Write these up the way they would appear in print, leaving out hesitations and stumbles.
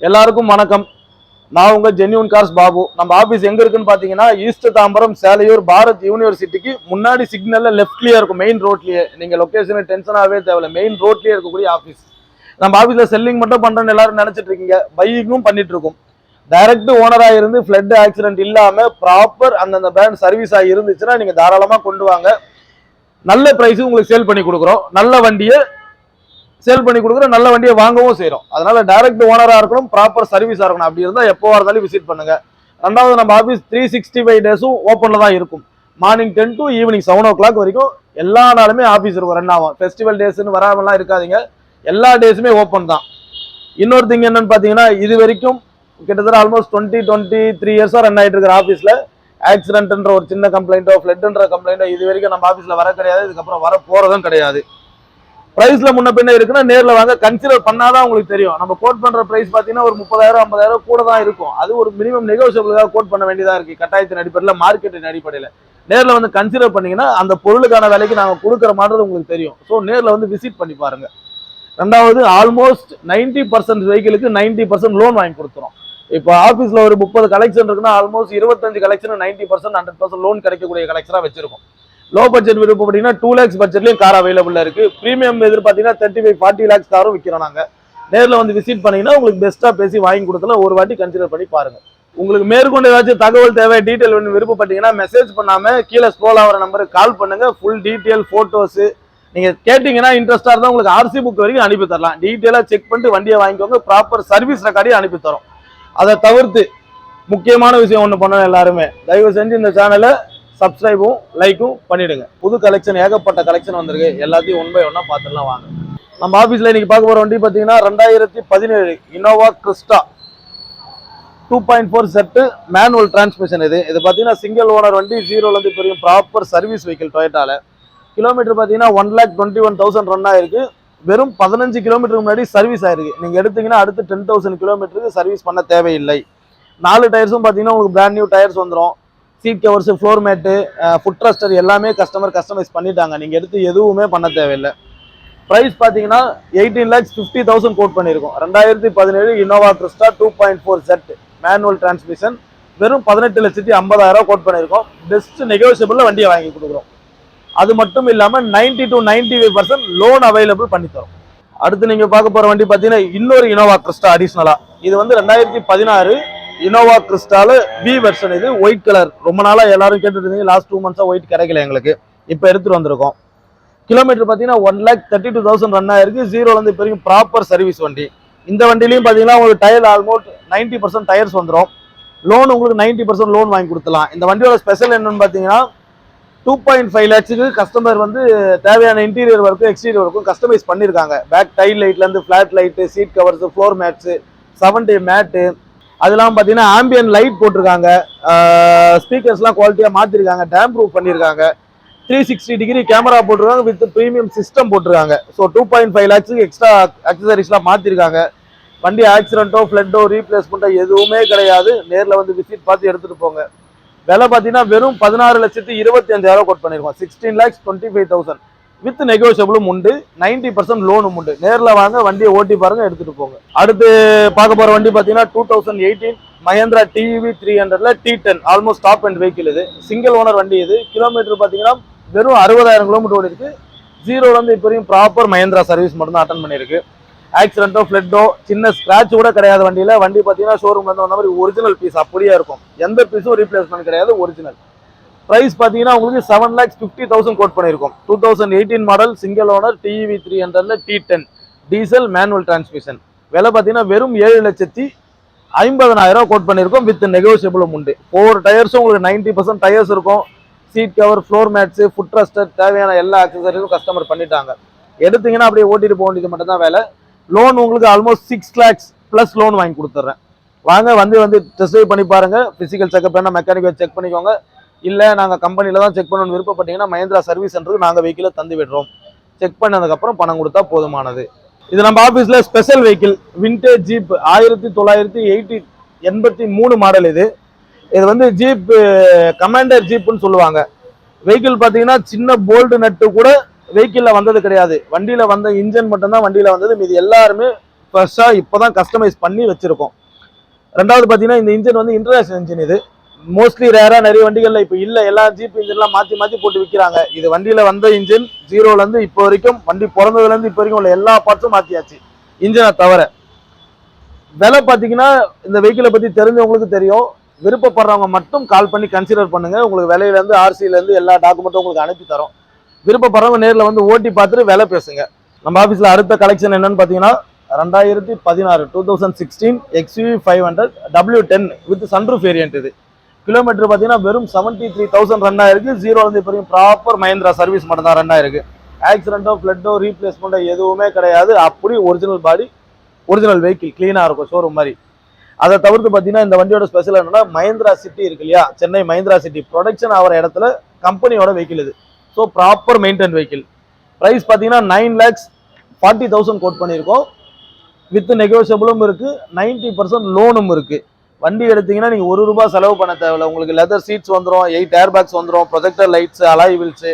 எல்லாருக்கும் வணக்கம். நான் உங்க ஜென்யூன் கார்ஸ் பாபு. நம்ம ஆபீஸ் எங்க இருக்குன்னு பாத்தீங்கன்னா ஈஸ்ட் தாம்பரம் சேலையூர் பாரத் யூனிவர்சிட்டிக்கு முன்னாடி சிக்னல்ல லெஃப்ட்லயே இருக்கும், மெயின் ரோட்லயே. நீங்க லொகேஷன் டென்ஷனாவே தேவையில்ல, மெயின் ரோட்லயே இருக்கக்கூடிய ஆபீஸ். நம்ம ஆபீஸ்ல செல்லிங் மட்டும் பண்றோம்னு எல்லாரும் நினைச்சிட்டு இருக்கீங்க, பையிங்கும் பண்ணிட்டு இருக்கோம். டைரக்ட் ஓனரா இருந்து ஃபிளட் ஆக்சிடென்ட் இல்லாம ப்ராப்பர் அந்தந்த பிராண்ட் சர்வீஸா இருந்துச்சுன்னா நீங்க தாராளமா கொண்டு வாங்க. நல்ல பிரைஸ் உங்களுக்கு சேல் பண்ணி கொடுக்குறோம். நல்ல வண்டியை சேல் பண்ணி கொடுக்குற, நல்ல வண்டியை வாங்கவும் செய்யறோம். அதனால டைரக்ட் ஓனரா இருக்கணும், ப்ராப்பர் சர்வீஸா இருக்கணும். அப்படி இருந்தா எப்போ இருந்தாலும் விசிட் பண்ணுங்க. ரெண்டாவது, நம்ம ஆபீஸ் 365 டேஸும் ஓப்பன்ல தான் இருக்கும். மார்னிங் 10 to ஈவினிங் 7 o'clock வரைக்கும் எல்லா நாளுமே ஆபீஸ் இருக்கும், ரன் ஆகும். ஃபெஸ்டிவல் டேஸ்ன்னு வராமலாம் இருக்காதீங்க, எல்லா டேஸுமே ஓப்பன் தான். இன்னொரு திங் என்னன்னு பாத்தீங்கன்னா, இது வரைக்கும் கிட்டத்தட்ட ஆல்மோஸ்ட் 23 இயர்ஸா ரன் ஆயிட்டு இருக்கிற ஆபீஸ்ல ஆக்சிடென்ட்ன்ற ஒரு சின்ன கம்ப்ளைண்டோ ஃபிளட்ன்ற கம்ப்ளைண்டோ இது வரைக்கும் நம்ம ஆபீஸ்ல வர கிடையாது, இதுக்கப்புறம் வர போறதும் கிடையாது. பிரைஸ்ல முன்ன பின்ன இருக்குன்னா நேர்ல வாங்க, கன்சிடர் பண்ணாதான் உங்களுக்கு தெரியும். நம்ம கோட் பண்ற பிரைஸ் பாத்தீங்கன்னா ஒரு 30,000 50,000 கூட தான் இருக்கும். அது ஒரு மினிமம் நெகோசியபிளாக கோட் பண்ண வேண்டியதா இருக்கு, கட்டாயத்தின் அடிப்படையில் மார்க்கெட்டின் அடிப்படையில். நேர்ல வந்து கன்சிடர் பண்ணீங்கன்னா அந்த பொருளுக்கான விலைக்கு நாங்கள் கொடுக்குற மாதிரி உங்களுக்கு தெரியும். ஸோ நேர்ல வந்து விசிட் பண்ணி பாருங்க. ரெண்டாவது, ஆல்மோஸ்ட் 90% வெஹிக்கிளுக்கு 90% லோன் வாங்கி கொடுத்துரும். இப்போ ஆஃபீஸில் ஒரு 30 கலெக்ஷன் இருக்குன்னா ஆல்மோஸ்ட் 25 கலெக்ஷன் 90% 100% லோன் கிடைக்கக்கூடிய கலெக்ஷனாக வச்சிருக்கோம். லோ பட்ஜெட் விருப்பப்பட்டீங்கன்னா 2 lakhs பட்ஜெட்லயும் கார் அவைலபிள் இருக்கு. பிரீமியம் எதிர்பார்த்தீங்கன்னா 35-40 lakhs காரும் விற்கிறோம் நாங்க. நேரில் வந்து விசிட் பண்ணீங்கன்னா உங்களுக்கு பெஸ்ட்டா பேசி வாங்கி கொடுத்தல ஒரு வாட்டி கன்சிடர் பண்ணி பாருங்க. உங்களுக்கு மேற்கொண்டு ஏதாச்சும் தகவல் தேவை, டீட்டெயில் வேணும் விருப்பப்பட்டீங்கன்னா மெசேஜ் பண்ணாம கீழே ஸ்க்ரோல் ஆகிற நம்பருக்கு கால் பண்ணுங்க. ஃபுல் டீட்டெயில் போட்டோஸ் நீங்க கேட்டீங்கன்னா இன்ட்ரெஸ்டா இருந்தா உங்களுக்கு ஆர்சி புக் வரைக்கும் அனுப்பி தரலாம். டீட்டெயிலா செக் பண்ணிட்டு வண்டியை வாங்கிக்கோங்க. ப்ராப்பர் சர்வீஸ் ரெக்கார்டையும் அனுப்பி தரோம். அதை தவிர்த்து முக்கியமான விஷயம் ஒன்று பண்ணணும், எல்லாருமே தயவு செஞ்சு இந்த சேனலை சப்ஸ்கிரைபும் லைக்கும் பண்ணிடுங்க. புது கலெக்ஷன் ஏகப்பட்ட கலெக்ஷன் வந்திருக்கு, எல்லாத்தையும் ஒன் பை ஒன்னா பார்த்துலாம் வாங்க. நம்ம ஆஃபீஸில் இன்னைக்கு பார்க்க போகிற வண்டி பார்த்தீங்கன்னா 2017 Innova Crysta 2.4 set manual transmission. இது பார்த்தீங்கன்னா சிங்கிள் ஓனர் வண்டி, ஜீரோலேருந்து பெரிய ப்ராப்பர் சர்வீஸ் வெஹிக்கிள் டொயோட்டால. கிலோமீட்டர் பார்த்தீங்கன்னா 1,21,000 ரன் ஆயிருக்கு. வெறும் 15 கிலோமீட்டருக்கு முன்னாடி சர்வீஸ் ஆயிருக்கு. நீங்கள் எடுத்தீங்கன்னா அடுத்து 10,000 கிலோமீட்டருக்கு சர்வீஸ் பண்ண தேவையில்லை. 4 டயர்ஸும் பார்த்தீங்கன்னா உங்களுக்கு பிராண்ட் நியூ டயர்ஸ் வந்துடும். Seat covers, floor mat, foot ட்ரஸ்டர் எல்லாமே கஸ்டமைஸ் பண்ணிட்டாங்க. நீங்கள் எடுத்து எதுவுமே பண்ண தேவையில்லை. ப்ரைஸ் பார்த்தீங்கன்னா 18,50,000 கோட் பண்ணியிருக்கோம். 2017 Innova Crysta 2.4 set manual transmission வெறும் 18,50,000 கோட் பண்ணியிருக்கோம். பெஸ்ட் நெகோசியபிளில் வண்டியை வாங்கி கொடுக்குறோம். அது மட்டும் இல்லாமல் 90 to 95% லோன் அவைலபிள் பண்ணித்தரோம். அடுத்து நீங்கள் பார்க்க போகிற வண்டி பார்த்தீங்கன்னா இன்னொரு இனோவா கிறிஸ்டா அடிஷ்னலாக. இது வந்து 2016 இனோவா கிறிஸ்டால பி வெர்ஷன். இது ஒயிட் கலர். ரொம்ப நாளா எல்லாரும் கேட்டுட்டு இருந்தீங்க, லாஸ்ட் 2 months ஒயிட் கிடைக்கல எங்களுக்கு, இப்போ எடுத்துட்டு வந்திருக்கோம். கிலோமீட்டர் பார்த்தீங்கன்னா 1,32,000 ரன் ஆயிருக்கு. ஜீரோலேருந்து இப்போ வரைக்கும் ப்ராப்பர் சர்வீஸ் வண்டி. இந்த வண்டிலையும் பார்த்தீங்கன்னா உங்களுக்கு டயர் ஆல்மோஸ்ட் 90% டயர்ஸ் வந்துடும். லோன் உங்களுக்கு 90% லோன் வாங்கி கொடுத்துலாம். இந்த வண்டியோட ஸ்பெஷல் என்னன்னு பார்த்தீங்கன்னா 2.5 lakhs கஸ்டமர் வந்து தேவையான இன்டீரியர் ஒர்க்கும் எக்ஸ்டீரியர் ஒர்க்கும் கஸ்டமைஸ் பண்ணியிருக்காங்க. பேக் டைல் லைட்லேருந்து flat light, seat covers, floor mats, 7 mat, அதெல்லாம் பார்த்தீங்கன்னா ஆம்பியன் லைட் போட்டிருக்காங்க. ஸ்பீக்கர்ஸ்லாம் குவாலிட்டியாக மாற்றிருக்காங்க, டேம் ப்ரூஃப் பண்ணியிருக்காங்க. 360 டிகிரி கேமரா போட்டிருக்காங்க, வித் ப்ரீமியம் சிஸ்டம் போட்டிருக்காங்க. ஸோ 2.5 lakhs எக்ஸ்ட்ரா அக்சசரிஸ்லாம் மாற்றிருக்காங்க. வண்டி ஆக்சிடென்ட்டோ ஃப்ளட்டோ ரீப்ளேஸ்மெண்ட்டோ எதுவுமே கிடையாது. நேரில் வந்து விசிட் பார்த்து எடுத்துகிட்டு போங்க. விலை பார்த்தீங்கன்னா வெறும் 16,25,000 கோட் பண்ணியிருக்கோம். 16,25,000 வித் நெகோசியபிளும் உண்டு, 90% லோனும் உண்டு. நேரில் வாங்க, வண்டியை ஓட்டி பாருங்க, எடுத்துட்டு போங்க. அடுத்து பார்க்க போற வண்டி பார்த்தீங்கன்னா 2018 மஹேந்திரா டிவி 300ல T10 almost top end vehicle. இது சிங்கிள் ஓனர் வண்டி. இது கிலோமீட்டர் பார்த்தீங்கன்னா வெறும் 60,000 கிலோமீட்டர் ஓடி இருக்கு. ஜீரோலேருந்து இப்போ வரைக்கும் ப்ராப்பர் மஹேந்திரா சர்வீஸ் மட்டும் தான் அட்டன் பண்ணியிருக்கு. ஆக்சிடென்ட்டோ ஃபிளட்டோ சின்ன ஸ்கிராட்ச் கூட கிடையாது வண்டியில். வண்டி பார்த்தீங்கன்னா ஷோரூம்ல இருந்து வந்த மாதிரி ஒரிஜினல் பீஸ் அப்படியே இருக்கும். எந்த பீஸும் ரீப்ளேஸ்மெண்ட் கிடையாது, ஒரிஜினல். பிரைஸ் பார்த்தீங்கன்னா உங்களுக்கு 7,50,000 கோட் பண்ணியிருக்கோம். 2018 மாடல் சிங்கிள் ஓனர் டிவி 300ல T10 டீசல் மேனுவல் டிரான்ஸ்மிஷன். விலை பார்த்தீங்கன்னா வெறும் 7,50,000 கோட் பண்ணியிருக்கோம், வித் நெகோசியபிளும் உண்டு. 4 டயர்ஸும் உங்களுக்கு 90% டயர்ஸ் இருக்கும். Seat cover, floor mats, foot ட்ரஸ்டர் தேவையான எல்லா அக்சசரிஸும் கஸ்டமர் பண்ணிட்டாங்க. எடுத்தீங்கன்னா அப்படியே ஓட்டிட்டு போக வேண்டியது மட்டும் தான் வேலை. லோன் உங்களுக்கு ஆல்மோஸ்ட் 6 lakhs ப்ளஸ் லோன் வாங்கி கொடுத்துட்றேன். வாங்க, வந்து டெஸ்ட் ட்ரைவ் பண்ணி பாருங்க. பிசிக்கல் செக்அப் வேணா மெக்கானிக்கல் செக் பண்ணிக்கோங்க. இல்லை நாங்கள் கம்பெனியில் தான் செக் பண்ணணும்னு விருப்பப்பட்டீங்கன்னா மஹேந்திரா சர்வீஸ் சென்டருக்கு நாங்கள் வெஹிக்கிளை தந்து விடுறோம். செக் பண்ணதுக்கப்புறம் பணம் கொடுத்தா போதுமானது. இது நம்ம ஆஃபீஸில் special vehicle vintage jeep 1983 model. இது வந்து ஜீப் கமாண்டர் ஜீப்னு சொல்லுவாங்க. வெஹிக்கிள் பார்த்தீங்கன்னா சின்ன போல்டு நட்டு கூட வெஹிக்கிளில் வந்தது கிடையாது. வண்டியில் வந்த இன்ஜின் மட்டும்தான் வண்டியில் வந்தது. இது எல்லாருமே ஃப்ரெஷ்ஷாக இப்போ தான் கஸ்டமைஸ் பண்ணி வச்சிருக்கோம். ரெண்டாவது பார்த்தீங்கன்னா இந்த இன்ஜின் வந்து இன்டர்நேஷனல் இன்ஜின். இது மோஸ்ட்லி ரேராக நிறைய வண்டிகளில் இப்போ இல்லை, எல்லா ஜீப் இன்ஜின்லாம் மாற்றி மாற்றி போட்டு விற்கிறாங்க. இது வண்டியில் வந்த இன்ஜின் ஜீரோலேருந்து இப்போ வரைக்கும், வண்டி பிறந்ததுலேருந்து இப்போ வரைக்கும் உள்ள எல்லா பார்ட்ஸும் மாற்றியாச்சு இன்ஜினை தவிர. விலை பார்த்தீங்கன்னா இந்த வெஹிக்கிளை பற்றி தெரிஞ்சவங்களுக்கு தெரியும். விருப்பப்படுறவங்க மட்டும் கால் பண்ணி கன்சிடர் பண்ணுங்க. உங்களுக்கு விலையிலேருந்து ஆர்சியிலேருந்து எல்லா டாக்குமெண்ட்டும் உங்களுக்கு அனுப்பி தரோம். விருப்பப்படுறவங்க நேரில் வந்து ஓட்டி பார்த்துட்டு விலை பேசுங்க. நம்ம ஆஃபீஸில் அடுத்த கலெக்ஷன் என்னன்னு பார்த்தீங்கன்னா 2016 2016 XUV 500 W10 with sunroof variant. இது கிலோமீட்டர் பார்த்தீங்கன்னா வெறும் 73,000 ரன் ஆயிருக்கு. ஜீரோலேருந்து இப்போ வரைக்கும் ப்ராப்பர் மஹிந்திரா சர்வீஸ் மட்டும் தான் ரன் ஆயிருக்கு. ஆக்சிடென்ட்டோ ஃப்ளட்டோ ரீப்ளேஸ்மெண்ட்டோ எதுவுமே கிடையாது. அப்படி ஒரிஜினல் பாடி, ஒரிஜினல் வெஹிக்கிள் கிளீனாக இருக்கும், ஷோரூம் மாதிரி. அதை தவிர்த்து பார்த்தீங்கன்னா இந்த வண்டியோட ஸ்பெஷல் என்னன்னா, மஹிந்திரா சிட்டி இருக்கு இல்லையா, சென்னை மஹிந்திரா சிட்டி ப்ரொடக்ஷன் ஆகிற இடத்துல கம்பெனியோட வெஹிக்கிள் இது. So proper maintain vehicle. Price பார்த்தீங்கன்னா 9,40,000 கோட் பண்ணியிருக்கோம். வித் நெகோஷியபிளும் இருக்கு, 90% லோனும் இருக்கு. வண்டி எடுத்தீங்கன்னா நீங்க ₹1 செலவு பண்ண தேவையில்ல. உங்களுக்கு லெதர் சீட்ஸ் வந்துடும், 8 ஏர் பேக்ஸ் வந்துடும், projector lights, alloy wheels,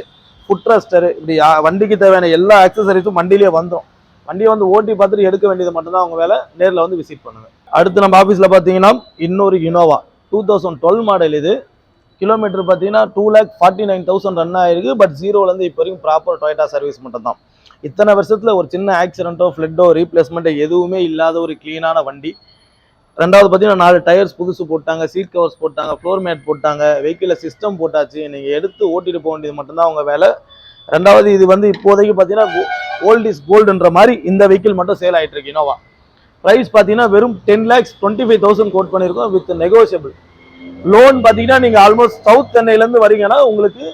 food ரெஸ்டர், இப்படி வண்டிக்கு தேவையான எல்லா ஆக்சசரிஸும் வண்டியிலேயே வந்துடும். வண்டியை வந்து ஓட்டி பார்த்துட்டு எடுக்க வேண்டியது மட்டும்தான் அவங்க வேலை. நேரில் வந்து விசிட் பண்ணுங்க. அடுத்து நம்ம ஆஃபீஸில் பார்த்தீங்கன்னா இன்னொரு இனோவா 2012 மாடல். இது கிலோமீட்டர் பார்த்தீங்கன்னா 2,49,000 ரன் ஆயிருக்கு. பட் ஜீரோலேருந்து இப்போ வரைக்கும் ப்ராப்பர் டொயோட்டா சர்வீஸ் மட்டும் தான். இத்தனை வருஷத்தில் ஒரு சின்ன ஆக்சிடென்ட்டோ ஃப்ளட்டோ ரீப்ளேஸ்மெண்ட்டோ எதுவுமே இல்லாத ஒரு க்ளீனான வண்டி. ரெண்டாவது பார்த்தீங்கன்னா 4 டயர்ஸ் புதுசு போட்டாங்க, சீட் கவர்ஸ் போட்டாங்க, ஃப்ளோர் மேட் போட்டாங்க, வெஹிக்கிளில் சிஸ்டம் போட்டாச்சு. நீங்கள் எடுத்து ஓட்டிட்டு போக வேண்டியது மட்டும்தான் அவங்க வேலை. ரெண்டாவது இது வந்து இப்போதைக்கு பார்த்தீங்கன்னா ஓல்ட் இஸ் கோல்டுன்ற மாதிரி இந்த வெஹிக்கிள் மட்டும் சேல் ஆகிட்டு இருக்கு இனோவா. ப்ரைஸ் பார்த்தீங்கன்னா வெறும் 10,25,000 கோட் பண்ணியிருக்கோம் வித் நெகோஷியபிள். லோன் பார்த்தீங்கன்னா நீங்கள் ஆல்மோஸ்ட் சவுத் சென்னையிலேருந்து வரீங்கன்னா உங்களுக்கு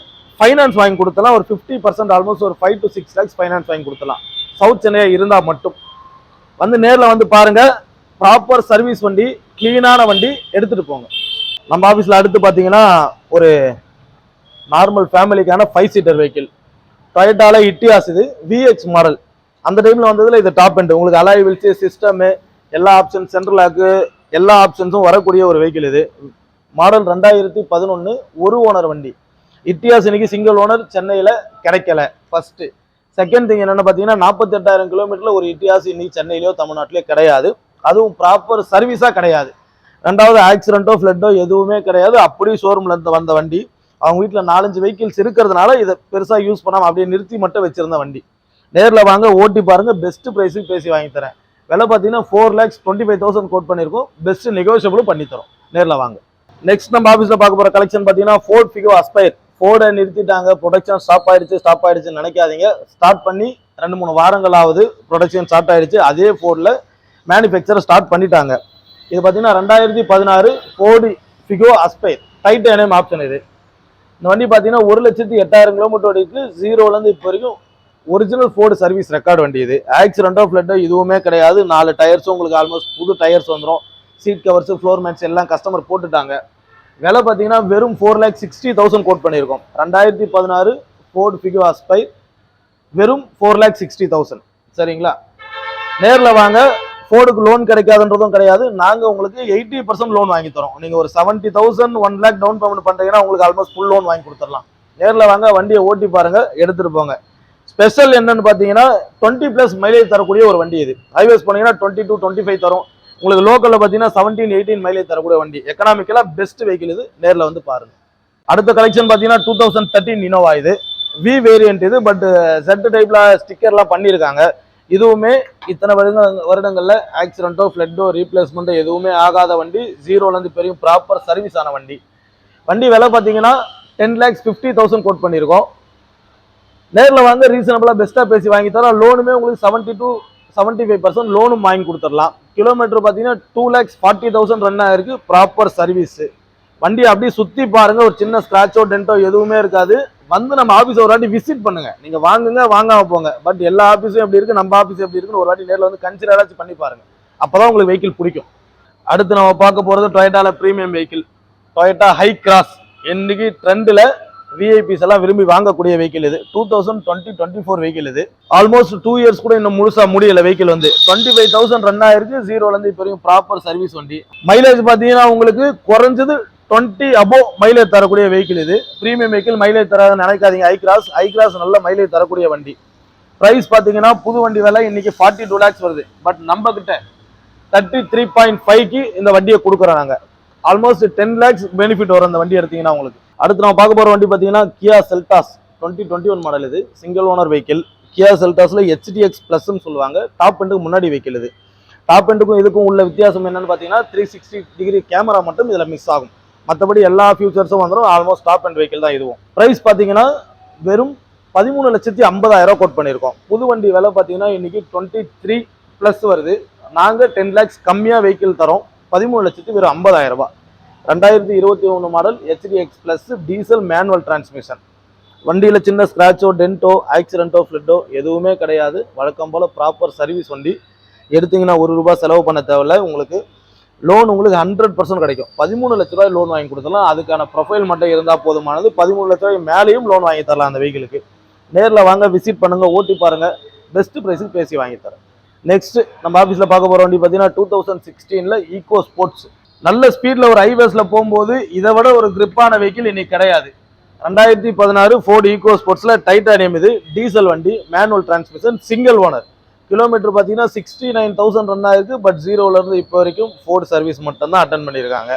ஃபைனான்ஸ் வாங்கி கொடுத்தலாம். ஒரு 50% ஆல்மோஸ்ட் ஒரு 5 to 6 lakhs ஃபைனான்ஸ் வாங்கி கொடுத்தலாம், சவுத் சென்னையாக இருந்தால் மட்டும். வந்து நேரில் வந்து பாருங்க. ப்ராப்பர் சர்வீஸ் வண்டி, கிளீனான வண்டி, எடுத்துட்டு போங்க. நம்ம ஆஃபீஸில் அடுத்து பார்த்தீங்கன்னா ஒரு நார்மல் ஃபேமிலிக்கான 5 சீட்டர் வெஹிக்கிள் டொயோட்டால இட்டியாஸ். இது VX மாடல். அந்த டைமில் வந்ததில் இது டாப் எண்ட். உங்களுக்கு அலாய் வீல்ஸு, சிஸ்டமு, எல்லா ஆப்ஷன், சென்ட்ரல் லாக்கு, எல்லா ஆப்ஷன்ஸும் வரக்கூடிய ஒரு வெஹிக்கிள். இது மாடல் 2011, ஒரு ஓனர் வண்டி. இட்டியாஸ் இன்னைக்கு சிங்கிள் ஓனர் சென்னையில் கிடைக்கல. ஃபர்ஸ்ட். செகண்ட் திங் என்னென்னு பார்த்தீங்கன்னா 48,000 கிலோமீட்டரில் ஒரு இட்டியாஸ் இன்னைக்கு சென்னையிலையோ தமிழ்நாட்டிலையோ கிடையாது. அதுவும் ப்ராப்பர் சர்வீஸாக கிடையாது. ரெண்டாவது ஆக்சிடென்ட்டோ ஃப்ளட்டோ எதுவுமே கிடையாது. அப்படி ஷோரூம்ல இருந்து வந்த வண்டி. அவங்க வீட்டில் 4-5 வெஹிக்கிள்ஸ் இருக்கிறதுனால இதை பெருசாக யூஸ் பண்ணாமல் அப்படியே நிறுத்தி மட்டும் வச்சிருந்த வண்டி. நேரில் வாங்க, ஓட்டி பாருங்க. பெஸ்ட் ப்ரைஸுக்கு பேசி வாங்கி தரேன். விலை பார்த்தீங்கன்னா 4,25,000 கோட் பண்ணியிருக்கோம். பெஸ்ட் நெகோஷியபிளும் பண்ணித்தரோம். நேரில் வாங்க. நெக்ஸ்ட் நம்ம ஆஃபீஸில் பார்க்க போகிற கலெக்ஷன் பார்த்தீங்கன்னா ஃபோர்ட் ஃபிகோ அஸ்பயர். ஃபோர்டை நிறுத்திட்டாங்க, ப்ரொடக்ஷன் ஸ்டாப் ஆயிடுச்சுன்னு நினைக்காதீங்க. ஸ்டார்ட் பண்ணி 2-3 வாரங்களாவது ப்ரொடக்ஷன் ஸ்டார்ட் ஆயிடுச்சு. அதே ஃபோர்டில் மேனுஃபேக்சரை ஸ்டார்ட் பண்ணிட்டாங்க. இது பார்த்தீங்கன்னா 2016 Ford Figo aspire titanium option. இது இந்த வண்டி பார்த்தீங்கன்னா 1,08,000 கிலோமீட்டர் ஓடிக்கு. ஜீரோலேருந்து இப்போ வரைக்கும் ஒரிஜினல் ஃபோர்டு சர்வீஸ் ரெக்கார்டு வண்டி. இது ஆக்சிடென்ட்டோ ஃப்ளட்டோ இதுவுமே கிடையாது. 4 டயர்ஸும் உங்களுக்கு ஆல்மோஸ்ட் புது டயர்ஸ் வந்துடும். சீட் கவர்ஸ், ஃப்ளோர் மேட்ஸ் எல்லாம் கஸ்டமர் போட்டுட்டாங்க. விலை பார்த்தீங்கன்னா வெறும் 4,60,000 கோட் பண்ணியிருக்கோம். 2016 ஃபோர்டு ஃபிகோ அஸ்பயர் வெறும் 4,60,000. சரிங்களா? நேரில் வாங்க. ஃபோர்டுக்கு லோன் கிடைக்காதுன்றதும் கிடையாது. நாங்கள் உங்களுக்கு 80% லோன் வாங்கி தரோம். நீங்கள் ஒரு 70,000 1 lakh டவுன் பேமெண்ட் பண்ணுறீங்கன்னா உங்களுக்கு ஆல்மோஸ்ட் ஃபுல் லோன் வாங்கி கொடுத்துடலாம். நேரில் வாங்க, வண்டியை ஓட்டி பாருங்க, எடுத்துட்டு போங்க. ஸ்பெஷல் என்னன்னு பார்த்தீங்கன்னா 20+ மைலேஜ் தரக்கூடிய ஒரு வண்டி. இது ஹைவேஸ் போனீங்கன்னா 20 to 25 தரும். உங்களுக்கு லோக்கலில் பார்த்தீங்கன்னா 17-18 மைலேஜ் தரக்கூடிய வண்டி. எக்கனாமிக்கலாக பெஸ்ட் வெஹிக்கிள். இது நேரில் வந்து பாருங்க. அடுத்த கலெக்ஷன் பார்த்தீங்கன்னா 2013 இனோவா. இது வி வேரியன்ட். இது பட் செட் டைப்ல ஸ்டிக்கர்லாம் பண்ணியிருக்காங்க. இதுவுமே இத்தனை வருடங்கள்ல ஆக்சிடென்ட்டோ ஃப்ளட்டோ ரீப்ளேஸ்மெண்ட்டோ எதுவுமே ஆகாத வண்டி. ஜீரோலேருந்து பெரிய ப்ராப்பர் சர்வீஸ் ஆன வண்டி. வண்டி விலை பார்த்தீங்கன்னா 10,50,000 கோட் பண்ணியிருக்கோம். நேரில் வாங்க, ரீசனபிளாக பெஸ்ட்டாக பேசி வாங்கி தரோம். லோனுமே உங்களுக்கு 70 to 75% லோனும் வாங்கி கொடுத்துடலாம். கிலோமீட்டர் பார்த்தீங்கன்னா 2,40,000 ரன் ஆயிருக்கு. Proper service. வண்டியை அப்படியே சுற்றி பாருங்க. ஒரு சின்ன ஸ்க்ராச்சோ டென்ட்டோ எதுவுமே இருக்காது. வந்து நம்ம ஆஃபீஸ் ஒரு வாட்டி விசிட் பண்ணுங்க. நீங்க வாங்குங்க, வாங்காம போங்க. பட் எல்லா ஆஃபீஸும் எப்படி இருக்கு, நம்ம ஆஃபீஸ் எப்படி இருக்குன்னு ஒரு வாட்டி நேரில் வந்து கன்சிடராச்சும் பண்ணி பாருங்க. அப்பதான் உங்களுக்கு வெஹிக்கிள் பிடிக்கும். அடுத்து நம்ம பார்க்க போறது டொயோட்டால premium vehicle Toyota Hycross. இன்னைக்கு ட்ரெண்டில் விஐபிஸ் எல்லாம் விரும்பி வாங்கக்கூடிய வெஹிக்கிள். இது 2020-24 வெஹிக்கிள். இது ஆல்மோஸ்ட் 2 years கூட இன்னும் முழுசா முடியல. வெஹிக்கிள் வந்து 25,000 ரன் ஆயிருக்கு. ஜீரோலேருந்து இப்போ வரைக்கும் ப்ராப்பர் சர்வீஸ் வண்டி. மைலேஜ் பார்த்தீங்கன்னா உங்களுக்கு குறைஞ்சது 20 above மைலேஜ் தரக்கூடிய வெஹிக்கிள். இது பிரீமியம் வெஹிக்கிள் மைலேஜ் தராதுன்னு நினைக்காதீங்க. ஐ கிராஸ் நல்ல மைலேஜ் தரக்கூடிய வண்டி. பிரைஸ் பாத்தீங்கன்னா புது வண்டி விலை இன்னைக்கு 42 lakhs வருது. பட் நம்ம கிட்ட 33.5க்கு இந்த வண்டியை கொடுக்குறோம் நாங்க. ஆல்மோஸ்ட் 10 lakhs பெனிஃபிட் வரும் அந்த வண்டி எடுத்தீங்கன்னா உங்களுக்கு. அடுத்து நம்ம பார்க்க போற வண்டி பாத்தீங்கன்னா கியா செல்டாஸ் 2021 மாடல். இது சிங்கிள் ஓனர் வெஹிக்கிள். கியா செல்டாஸ்ல HDX பிளஸ் சொல்லுவாங்க. டாப் எண்டுக்கு முன்னாடி வெஹிக்கிள் இது. டாப் எண்டுக்கும் இதுக்கும் உள்ள வித்தியாசம் என்னன்னு பாத்தீங்கன்னா 360 டிகிரி கேமரா மட்டும் இதுல மிஸ் ஆகும். மற்றபடி எல்லா ஃபியூச்சர்ஸும் வந்துடும். ஆல்மோஸ்ட் டாப் அண்ட் வெஹிக்கிள் தான் இதுவும். பிரைஸ் பாத்தீங்கன்னா வெறும் 13,50,000 கோட் பண்ணியிருக்கோம். புது வண்டி விலை பார்த்தீங்கன்னா இன்னைக்கு 23 பிளஸ் வருது. நாங்கள் 10 lakhs கம்மியாக வெஹிக்கிள் தரோம். 13,50,000 வெறும் 50,000 2021 model HDX plus diesel manual transmission. வண்டியில் சின்ன ஸ்கிராச்சோ டென்ட்டோ ஆக்சிடென்ட்டோ ஃப்ளட்டோ எதுவுமே கிடையாது. வழக்கம் போல் ப்ராப்பர் சர்வீஸ் வண்டி. எடுத்தீங்கன்னா ₹1 செலவு பண்ண தேவையில்லை. உங்களுக்கு லோன் உங்களுக்கு 100% கிடைக்கும். 13 லட்ச ரூபாய் லோன் வாங்கி கொடுத்துடலாம். அதுக்கான ப்ரொஃபைல் மட்டும் இருந்தால் போதுமானது. 13 லட்ச ரூபாய் மேலேயும் லோன் வாங்கி தரலாம் அந்த வெஹிக்கிளுக்கு. நேரில் வாங்க, விசிட் பண்ணுங்க, ஓட்டி பாருங்க, பெஸ்ட் பிரைஸுக்கு பேசி வாங்கி தரேன். நெக்ஸ்ட் நம்ம ஆஃபீஸில் பார்க்க போகிற வண்டி பார்த்தீங்கன்னா 2016 ஈகோ ஸ்போர்ட்ஸ். நல்ல ஸ்பீடில் ஒரு ஹைவேஸில் போகும்போது இதை விட ஒரு கிரிப்பான வெஹிக்கிள் இன்னைக்கு கிடையாது. 2016 ஃபோர்டு ஈகோ ஸ்போர்ட்ஸில் டைட்டானியம். இது டீசல் வண்டி, manual transmission, single owner. Kilometre பார்த்தீங்கன்னா 69,000 ரன் ஆயிருக்கு. பட் ஜீரோலேருந்து இப்போ வரைக்கும் ஃபோர்டு சர்வீஸ் மட்டும் தான் அட்டன் பண்ணியிருக்காங்க.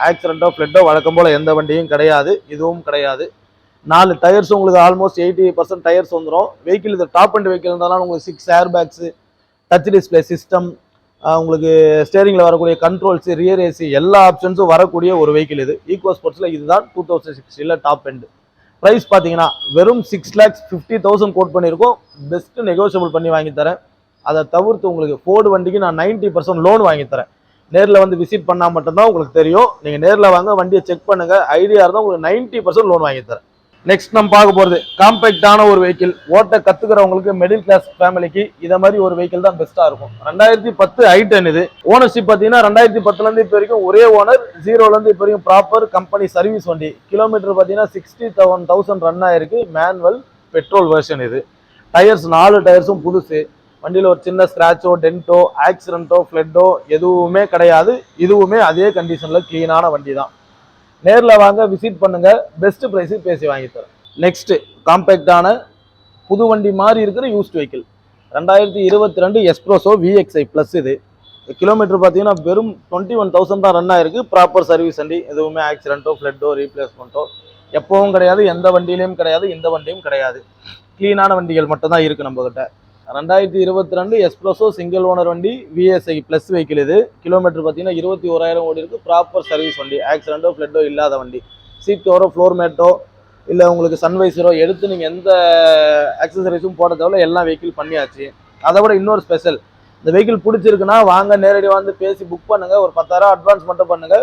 ஆக்சிடென்ட்டோ ஃப்ளட்டோ வழக்கம் போல் எந்த வண்டியும் கிடையாது. இதுவும் கிடையாது. 4 டயர்ஸ் உங்களுக்கு ஆல்மோஸ்ட் 80% டயர்ஸ் வந்துடும். வெஹிக்கிள் இது டாப் அண்ட் வெஹிக்கிள் இருந்தாலும் உங்களுக்கு 6 ஏர் பேக்ஸு, டச் டிஸ்பிளே சிஸ்டம், உங்களுக்கு ஸ்டேரிங்கில் வரக்கூடிய கண்ட்ரோல்ஸ், ரியர் ஏசி எல்லா ஆப்ஷன்ஸும் வரக்கூடிய ஒரு வெஹிக்கிள் இது. ஈகோ ஸ்போர்ட்ஸில் இதுதான் 2016 டாப் எண்டு. ப்ரைஸ் பார்த்தீங்கன்னா வெறும் 6,50,000 கோட் பண்ணியிருக்கோம். பெஸ்ட்டு நெகோசியபிள் பண்ணி வாங்கி தரேன். அதை தவிர்த்து உங்களுக்கு ஃபோர்டு வண்டிக்கு நான் 90% லோன் வாங்கி தரேன். நேரில் வந்து விசிட் பண்ணால் மட்டும்தான் உங்களுக்கு தெரியும். நீங்கள் நேரில் வாங்க, வண்டியை செக் பண்ணுங்கள். ஐடியா இருந்தால் உங்களுக்கு 90% லோன் வாங்கி தரேன். நெக்ஸ்ட் நம்ம பார்க்க போகிறது காம்பேக்டான ஒரு வெஹிக்கிள். ஓட்ட கற்றுக்கிறவங்களுக்கு, மிடில் கிளாஸ் ஃபேமிலிக்கு இதை மாதிரி ஒரு வெஹிக்கிள் தான் பெஸ்ட்டாக இருக்கும். 2010 i10 இது. ஓனர்ஷிப் பார்த்தீங்கன்னா 2010லேருந்து இப்போ வரைக்கும் ஒரே ஓனர். ஜீரோலேருந்து இப்போ வரைக்கும் ப்ராப்பர் கம்பெனி சர்வீஸ் வண்டி. கிலோமீட்டர் பார்த்தீங்கன்னா 67,000 ரன் ஆயிருக்கு. மேனுவல் பெட்ரோல் வெர்ஷன் இது. டயர்ஸ் 4 டயர்ஸும் புதுசு. வண்டியில் ஒரு சின்ன ஸ்கிராச்சோ டென்ட்டோ ஆக்சிடென்ட்டோ ஃப்ளட்டோ எதுவுமே கிடையாது. இதுவுமே அதே கண்டிஷனில் க்ளீனான வண்டி தான். நேரில் வாங்க, விசிட் பண்ணுங்க, பெஸ்ட் ப்ரைஸுக்கு பேசி வாங்கி தரேன். நெக்ஸ்ட் காம்பேக்டான புது வண்டி மாதிரி இருக்கிற யூஸ்ட் வெஹிக்கிள் 2022 எஸ்ப்ரோசோ VXI ப்ளஸ். இது கிலோமீட்டர் பார்த்தீங்கன்னா வெறும் 21,000 தான் ரன் ஆயிருக்கு. ப்ராப்பர் சர்வீஸ் வண்டி. எதுவுமே ஆக்சிடென்ட்டோ ஃப்ளட்டோ ரீப்ளேஸ்மெண்ட்டோ எப்பவும் கிடையாது. எந்த வண்டியிலையும் கிடையாது, இந்த வண்டியும் கிடையாது. க்ளீனான வண்டிகள் மட்டும் தான் இருக்குது நம்மகிட்ட. 2022 எஸ்ப்ரோசோ சிங்கிள் ஓனர் வண்டி VSI ப்ளஸ் வெஹிக்கிள். இது கிலோமீட்டர் பார்த்தீங்கன்னா 21,000 ஓடி இருக்கு. ப்ராப்பர் சர்வீஸ் வண்டி. ஆக்சிடென்ட்டோ ஃப்ளட்டோ இல்லாத வண்டி. சீட் கவரோ ஃப்ளோர் மேட்டோ இல்லை உங்களுக்கு சன்வைசரோ எடுத்து நீங்கள் எந்த அக்சசரிஸும் போட தேவையில்ல. எல்லாம் வெஹிக்கிள் பண்ணியாச்சு. அதை விட இன்னொரு ஸ்பெஷல், இந்த வெஹிக்கிள் பிடிச்சிருக்குன்னா வாங்க, நேரடி வந்து பேசி புக் பண்ணுங்க. ஒரு 10,000 அட்வான்ஸ் மட்டும் பண்ணுங்க.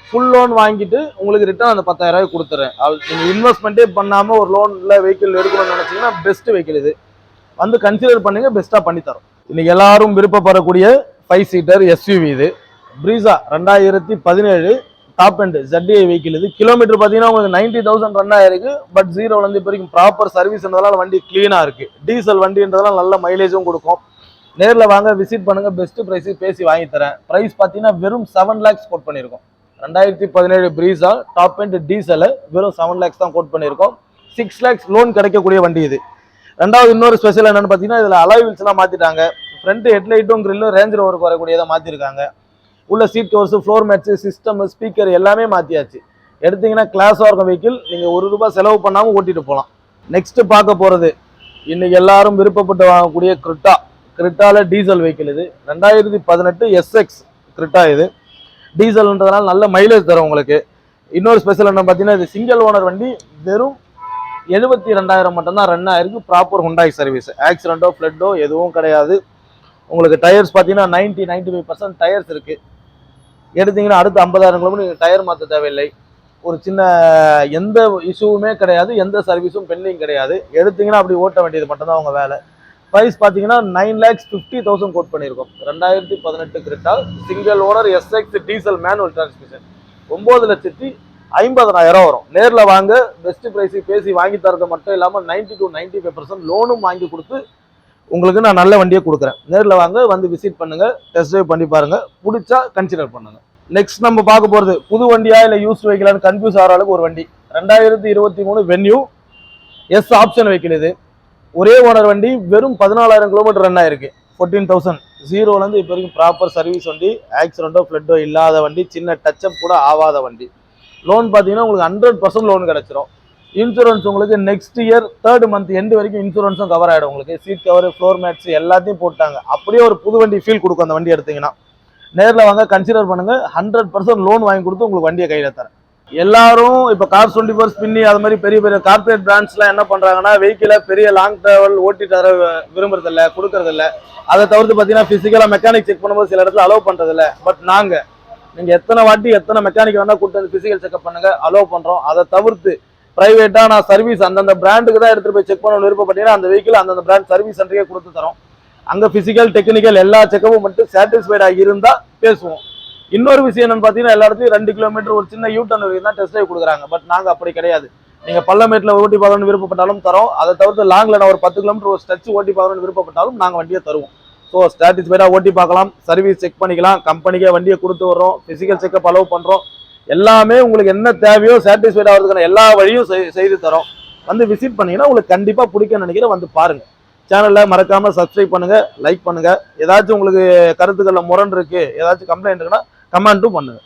ஃபுல் லோன் வாங்கிட்டு உங்களுக்கு ரிட்டர்ன் அந்த 10,000 கொடுத்துறேன். நீங்கள் இன்வெஸ்ட்மெண்ட்டே பண்ணாமல் ஒரு லோனில் வெஹிக்கிள் எடுக்கணும்னு நினச்சிங்கன்னா பெஸ்ட் வெஹிக்கிள் இது. வந்து கன்சிடர் பண்ணுங்க, பெஸ்ட்டாக பண்ணி தரோம். இன்னைக்கு எல்லாரும் விருப்பப்படக்கூடிய 5 சீட்டர் SUV இது. Brezza 2017 top and ZDI vehicle. இது கிலோமீட்டர் பார்த்தீங்கன்னா உங்களுக்கு 90,000 ரன் ஆயிருக்கு. பட் ஜீரோலேருந்து இப்போ வரைக்கும் ப்ராப்பர் சர்வீஸ்ன்றதால வண்டி க்ளீனாக இருக்கு. டீசல் வண்டின்றதால நல்ல மைலேஜும் கொடுக்கும். நேரில் வாங்க, விசிட் பண்ணுங்க, பெஸ்ட் ப்ரைஸு பேசி வாங்கி தரேன். ப்ரைஸ் பார்த்தீங்கன்னா வெறும் 7 lakhs கோட் பண்ணியிருக்கோம். 2017 Brezza டாப் அண்ட் டீசலை வெறும் 7 lakhs தான் கோட் பண்ணியிருக்கோம். 6 lakhs லோன் கிடைக்கக்கூடிய வண்டி இது. ரெண்டாவது இன்னொரு ஸ்பெஷல் என்னன்னு பார்த்தீங்கன்னா இதில் அலாய் வீல்ஸ்லாம் மாற்றிட்டாங்க. ஃப்ரண்ட் ஹெட்லைட்டும் கிரில்லும் ரேஞ்ச் ரோவருக்கு வரக்கூடியதை மாற்றிருக்காங்க. உள்ள seat covers, floor mats, system, speaker எல்லாமே மாற்றியாச்சு. எடுத்தீங்கன்னா கிளாஸாக இருக்கும் வெஹிக்கிள். நீங்கள் ₹1 செலவு பண்ணாமல் ஓட்டிட்டு போகலாம். நெக்ஸ்ட் பார்க்க போகிறது இன்னைக்கு எல்லாரும் விருப்பப்பட்டு வாங்கக்கூடிய கிரிட்டா. கிரிட்டாவில் diesel vehicle. இது 2018 SX கிரிட்டா. இது டீசல்ன்றதுனால நல்ல மைலேஜ் தரும் உங்களுக்கு. இன்னொரு ஸ்பெஷல் என்ன பார்த்தீங்கன்னா இது சிங்கிள் ஓனர் வண்டி. வெறும் 72,000 மட்டும்தான் ரன் ஆயிருக்கு. Proper Hyundai service. ஆக்சிடென்ட்டோ ஃப்ளட்டோ எதுவும் கிடையாது. உங்களுக்கு டயர்ஸ் பார்த்தீங்கன்னா 90-95% டயர்ஸ் இருக்கு. எடுத்தீங்கன்னா அடுத்து 50,000 கிலோமீட்டர் நீங்கள் டயர் மாற்ற தேவையில்லை. ஒரு சின்ன எந்த இஷ்யூவுமே கிடையாது. எந்த சர்வீஸும் பெண்டிங் கிடையாது. எடுத்தீங்கன்னா அப்படி ஓட்ட வேண்டியது மட்டும்தான் உங்கள் வேலை. ப்ரைஸ் பார்த்தீங்கன்னா 9,50,000 கோட் பண்ணியிருக்கோம். 2018 criteria single owner SX diesel manual transmission 9,50,000 வரும். நேரில் வாங்க, பெஸ்ட் ப்ரைஸுக்கு பேசி வாங்கி தரது மட்டும் இல்லாமல் 90-95% லோனும் வாங்கி கொடுத்து உங்களுக்கு நான் நல்ல வண்டியை கொடுக்குறேன். நேரில் வாங்க, வந்து விசிட் பண்ணுங்க, டெஸ்ட் ட்ரைவ் பண்ணி பாருங்க. பிடிச்சா கன்சிடர் பண்ணுங்க. நெக்ஸ்ட் நம்ம பார்க்க போகிறது புது வண்டியா இல்லை யூஸ் வெஹிக்கிளான்னு கன்ஃபியூஸ் ஆகிற அளவுக்கு ஒரு வண்டி. 2023 வென்யூ S ஆப்ஷன் வெஹிக்கிள். இது ஒரே ஓனர் வண்டி வெறும் 14,000 கிலோமீட்டர் ரன் ஆயிருக்கு. 14,000 ஜீரோலேருந்து இப்போ வரைக்கும் ப்ராப்பர் சர்வீஸ் வண்டி, ஆக்சிடென்ட்டோ ஃப்ளட்டோ இல்லாத வண்டி, சின்ன டச்சப் கூட ஆகாத வண்டி. லோன் பார்த்தீங்கன்னா உங்களுக்கு 100% லோன் கிடைச்சிரும். இன்சூரன்ஸ் உங்களுக்கு next year 3rd month end வரைக்கும் இன்சூரன்ஸும் கவர் ஆகிடும். உங்களுக்கு சீட் கவர், ஃப்ளோர் மேட்ஸ் எல்லாத்தையும் போட்டாங்க. அப்படியே ஒரு புது வண்டி ஃபீல் கொடுக்கும் அந்த வண்டி எடுத்தீங்கன்னா. நேரில் வாங்க, கன்சிடர் பண்ணுங்க. 100% லோன் வாங்கி கொடுத்து உங்களுக்கு வண்டியை கையில் தரேன். எல்லாரும் இப்போ கார் 24 ஸ்பின்னி அது மாதிரி பெரிய பெரிய கார்பரேட் பிராண்ட்ஸ்லாம் என்ன பண்ணுறாங்கன்னா வெஹிக்கிளை பெரிய லாங் டிராவல் ஓட்டி தர விரும்புறதில்ல, கொடுக்கறதில்ல. அதை தவிர்த்து பார்த்தீங்கன்னா ஃபிசிக்கலாக மெக்கானிக் செக் பண்ணும்போது சில இடத்துல அலோவ் பண்ணுறதில்ல. பட் நாங்கள் நீங்கள் எத்தனை வாட்டி எத்தனை மெக்கானிக் வேணால் கூப்பிட்டு வந்து ஃபிசிக்கல் செக்அப் பண்ணுங்கள், அலோவ் பண்ணுறோம். அதை தவிர்த்து ப்ரைவேட்டாக நான் சர்வீஸ் அந்தந்த பிராண்டுக்கு தான் எடுத்துகிட்டு போய் செக் பண்ணணும்னு விருப்பப்பட்டீங்கன்னா அந்த வெஹிக்கிள் அந்தந்த பிராண்ட் சர்வீஸ் சென்டருக்கே கொடுத்து தரோம். அங்கே ஃபிசிக்கல் டெக்னிக்கல் எல்லா செக்கப்பும் மட்டும் சாட்டிஸ்ஃபைடாக இருந்தால் பேசுவோம். இன்னொரு விஷயம் என்னன்னு பார்த்தீங்கன்னா எல்லா இடத்துலையும் 2 கிலோமீட்டர் ஒரு சின்ன யூட்டர்ன் வரைக்கும் தான் டெஸ்ட் ட்ரைவ் கொடுக்குறாங்க. பட் நாங்கள் அப்படி கிடையாது. நீங்கள் பள்ளமேட்டில் ஓட்டி பார்க்கணும்னு விருப்பப்பட்டாலும் தரோம். அதை தவிர்த்து லாங்கில் நான் ஒரு 10 கிலோமீட்டர் ஒரு ஸ்ட்ரெச் ஓட்டி பார்க்கணும்னு விருப்பப்பட்டாலும் நாங்கள் வண்டியை தருவோம். ஸோ சாட்டிஸ்ஃபைடாக ஓட்டி பார்க்கலாம், சர்வீஸ் செக் பண்ணிக்கலாம், கம்பெனிக்கே வண்டியை கொடுத்து வர்றோம், ஃபிசிக்கல் செக்அப் அலோவ் பண்ணுறோம். எல்லாமே உங்களுக்கு என்ன தேவையோ சாட்டிஸ்ஃபைட் ஆகிறதுக்கான எல்லா வழியும் செய்து தரோம். வந்து விசிட் பண்ணீங்கன்னா உங்களுக்கு கண்டிப்பாக பிடிக்கும்னு நினைக்கிறேன். வந்து பாருங்கள். சேனலில் மறக்காமல் சப்ஸ்கிரைப் பண்ணுங்கள், லைக் பண்ணுங்கள். ஏதாச்சும் உங்களுக்கு கருத்துக்களில் முரண் இருக்குது, ஏதாச்சும் கம்ப்ளைண்ட் இருக்குன்னா கமெண்ட்டும் பண்ணுங்கள்.